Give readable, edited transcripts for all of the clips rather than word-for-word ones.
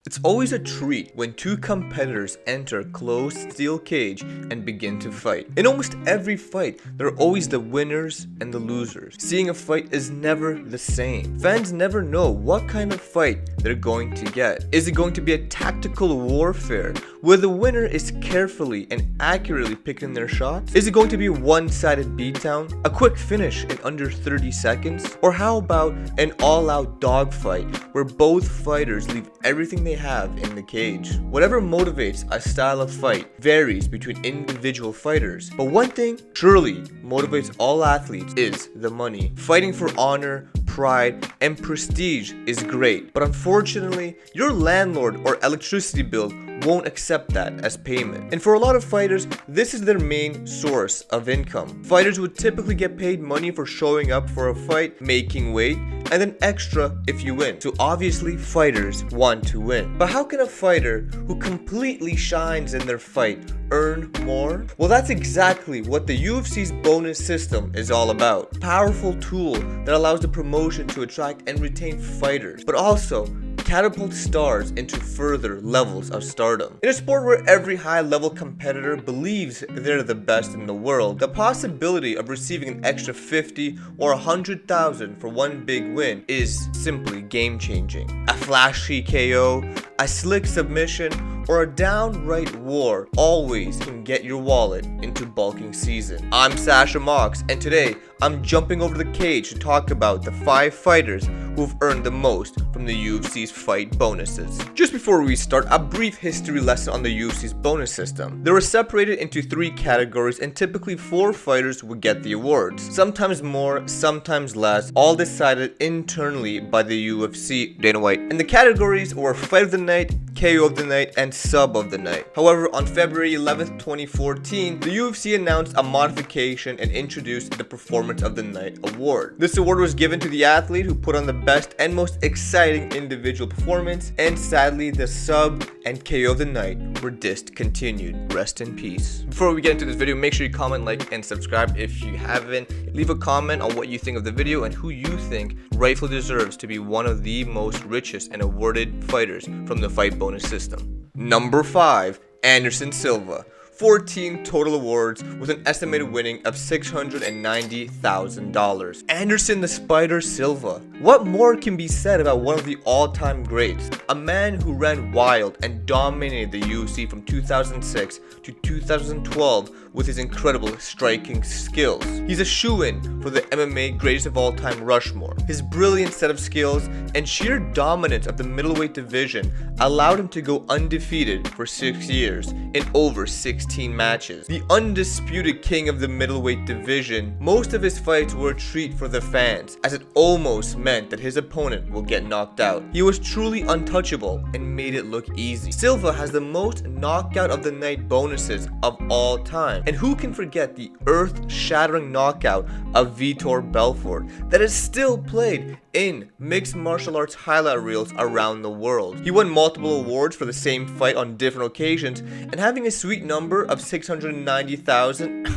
It's always a treat when two competitors enter a closed steel cage and begin to fight. In almost every fight, there are always the winners and the losers. Seeing a fight is never the same. Fans never know what kind of fight they're going to get. Is it going to be a tactical warfare where the winner is carefully and accurately picking their shots? Is it going to be a one-sided beatdown, a quick finish in under 30 seconds? Or how about an all-out dogfight where both fighters leave everything they have in the cage? Whatever motivates a style of fight varies between individual fighters, but one thing surely motivates all athletes is the money. Fighting for honor, pride, and prestige is great, but unfortunately, your landlord or electricity bill won't accept that as payment. And for a lot of fighters, this is their main source of income. Fighters would typically get paid money for showing up for a fight, making weight, and then extra if you win. So obviously fighters want to win. But how can a fighter who completely shines in their fight earn more? Well, that's exactly what the UFC's bonus system is all about. Powerful tool that allows the promotion to attract and retain fighters, but also catapult stars into further levels of stardom. In a sport where every high-level competitor believes they're the best in the world, the possibility of receiving an extra 50 or 100,000 for one big win is simply game-changing. A flashy KO, a slick submission, or a downright war always can get your wallet into bulking season. I'm Sasha Mox, and today I'm jumping over the cage to talk about the 5 fighters who've earned the most from the UFC's fight bonuses. Just before we start, a brief history lesson on the UFC's bonus system. They were separated into 3 categories, and typically 4 fighters would get the awards. Sometimes more, sometimes less, all decided internally by the UFC Dana White. And the categories were Fight of the Night, KO of the Night, and Sub of the Night. However, on February 11th, 2014, the UFC announced a modification and introduced the Performance of the Night award. This award was given to the athlete who put on the best and most exciting individual performance, and sadly, the Sub and KO of the Night were discontinued. Rest in peace. Before we get into this video, make sure you comment, like, and subscribe if you haven't. Leave a comment on what you think of the video and who you think rightfully deserves to be one of the most richest and awarded fighters from the fight bonus system. Number 5, Anderson Silva. 14 total awards with an estimated winning of $690,000. Anderson the Spider Silva. What more can be said about one of the all-time greats? A man who ran wild and dominated the UFC from 2006 to 2012 with his incredible striking skills. He's a shoo-in for the MMA greatest of all time Rushmore. His brilliant set of skills and sheer dominance of the middleweight division allowed him to go undefeated for 6 years in over 16 matches. The undisputed king of the middleweight division, most of his fights were a treat for the fans, as it almost meant that his opponent will get knocked out. He was truly untouchable and made it look easy. Silva has the most knockout of the night bonuses of all time. And who can forget the earth-shattering knockout of Vitor Belfort that is still played in mixed martial arts highlight reels around the world. He won multiple awards for the same fight on different occasions, and having a sweet number of 690,000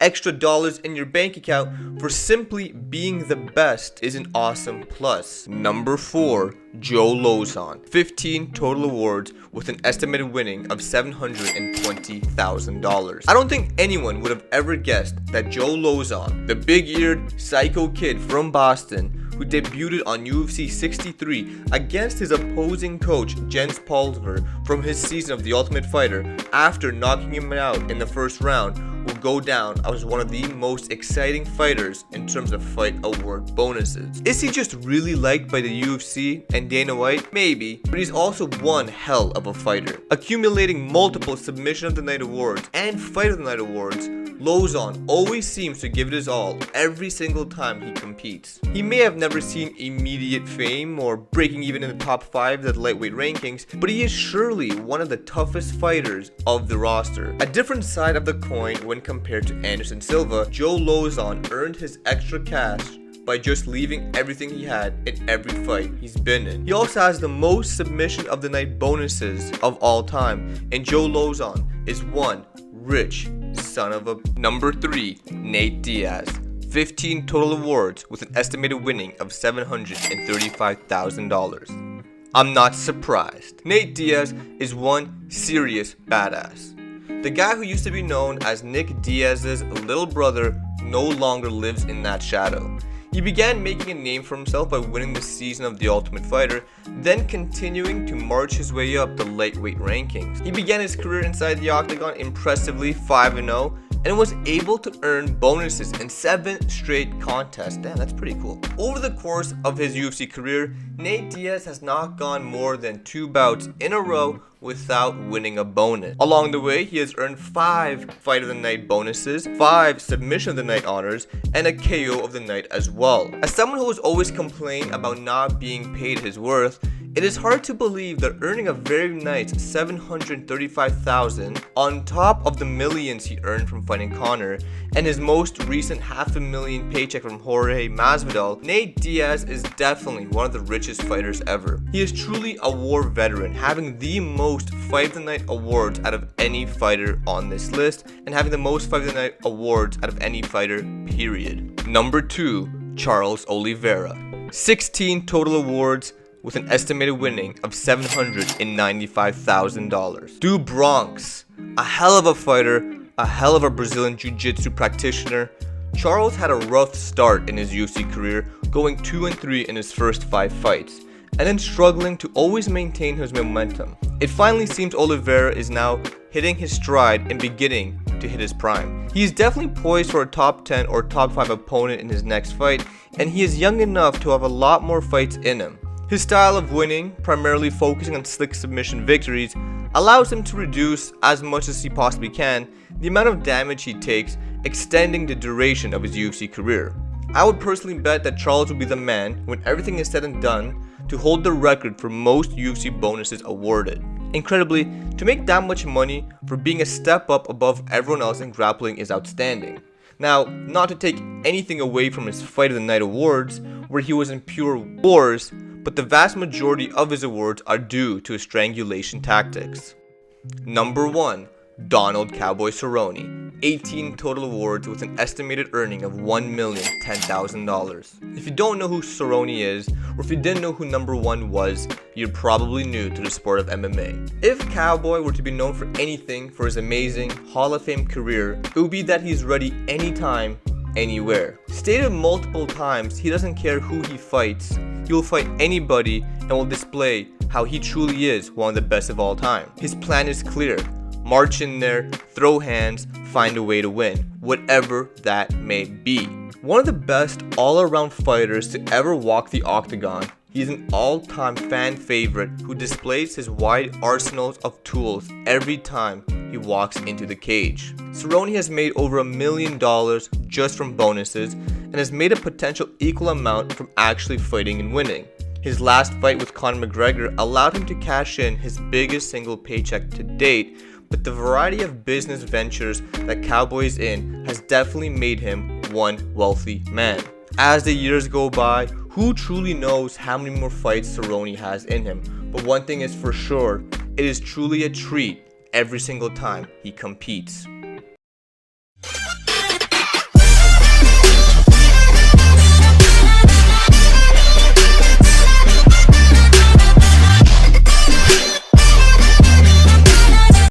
extra dollars in your bank account for simply being the best is an awesome plus. Number 4, Joe Lauzon. 15 total awards with an estimated winning of $720,000. I don't think anyone would have ever guessed that Joe Lauzon, the big-eared psycho kid from Boston, who debuted on UFC 63 against his opposing coach Jens Pulver from his season of The Ultimate Fighter after knocking him out in the first round, will go down as one of the most exciting fighters in terms of fight award bonuses. Is he just really liked by the UFC and Dana White? Maybe, but he's also one hell of a fighter. Accumulating multiple Submission of the Night awards and Fight of the Night awards, Lauzon always seems to give it his all every single time he competes. He may have never seen immediate fame or breaking even in the top 5 of the lightweight rankings, but he is surely one of the toughest fighters of the roster. A different side of the coin when compared to Anderson Silva, Joe Lauzon earned his extra cash by just leaving everything he had in every fight he's been in. He also has the most Submission of the Night bonuses of all time, and Joe Lauzon is one rich son of a... Number 3, Nate Diaz. 15 total awards with an estimated winning of $735,000. I'm not surprised. Nate Diaz is one serious badass. The guy who used to be known as Nick Diaz's little brother no longer lives in that shadow. He began making a name for himself by winning the season of The Ultimate Fighter, then continuing to march his way up the lightweight rankings. He began his career inside the octagon impressively 5-0 and was able to earn bonuses in 7 straight contests. Damn, that's pretty cool. Over the course of his UFC career, Nate Diaz has not gone more than 2 bouts in a row without winning a bonus. Along the way, he has earned 5 Fight of the Night bonuses, 5 Submission of the Night honors, and a KO of the Night as well. As someone who has always complained about not being paid his worth, it is hard to believe that earning a very nice $735,000 on top of the millions he earned from fighting Conor and his most recent $500,000 paycheck from Jorge Masvidal, Nate Diaz is definitely one of the richest fighters ever. He is truly a war veteran, having the most Fight of the Night awards out of any fighter on this list and having the most Fight of the Night awards out of any fighter, period. Number 2, Charles Oliveira. 16 total awards, with an estimated winning of $795,000. Dude Bronx, a hell of a fighter, a hell of a Brazilian Jiu-Jitsu practitioner. Charles had a rough start in his UFC career, going 2-3 in his first 5 fights, and then struggling to always maintain his momentum. It finally seems Oliveira is now hitting his stride and beginning to hit his prime. He is definitely poised for a top 10 or top 5 opponent in his next fight, and he is young enough to have a lot more fights in him. His style of winning, primarily focusing on slick submission victories, allows him to reduce, as much as he possibly can, the amount of damage he takes, extending the duration of his UFC career. I would personally bet that Charles will be the man, when everything is said and done, to hold the record for most UFC bonuses awarded. Incredibly, to make that much money for being a step up above everyone else in grappling is outstanding. Now, not to take anything away from his Fight of the Night awards, where he was in pure wars, but the vast majority of his awards are due to his strangulation tactics. Number 1, Donald Cowboy Cerrone. 18 total awards with an estimated earning of $1,010,000. If you don't know who Cerrone is, or if you didn't know who number 1 was, you're probably new to the sport of MMA. If Cowboy were to be known for anything for his amazing Hall of Fame career, it would be that he's ready anytime, anywhere. Stated multiple times, he doesn't care who he fights. He will fight anybody and will display how he truly is one of the best of all time. His plan is clear. March in there, throw hands, find a way to win, whatever that may be. One of the best all-around fighters to ever walk the octagon, he's an all-time fan favorite who displays his wide arsenals of tools every time he walks into the cage. Cerrone has made over $1 million just from bonuses and has made a potential equal amount from actually fighting and winning. His last fight with Conor McGregor allowed him to cash in his biggest single paycheck to date, but the variety of business ventures that Cowboy is in has definitely made him one wealthy man. As the years go by, who truly knows how many more fights Cerrone has in him, but one thing is for sure, it is truly a treat every single time he competes.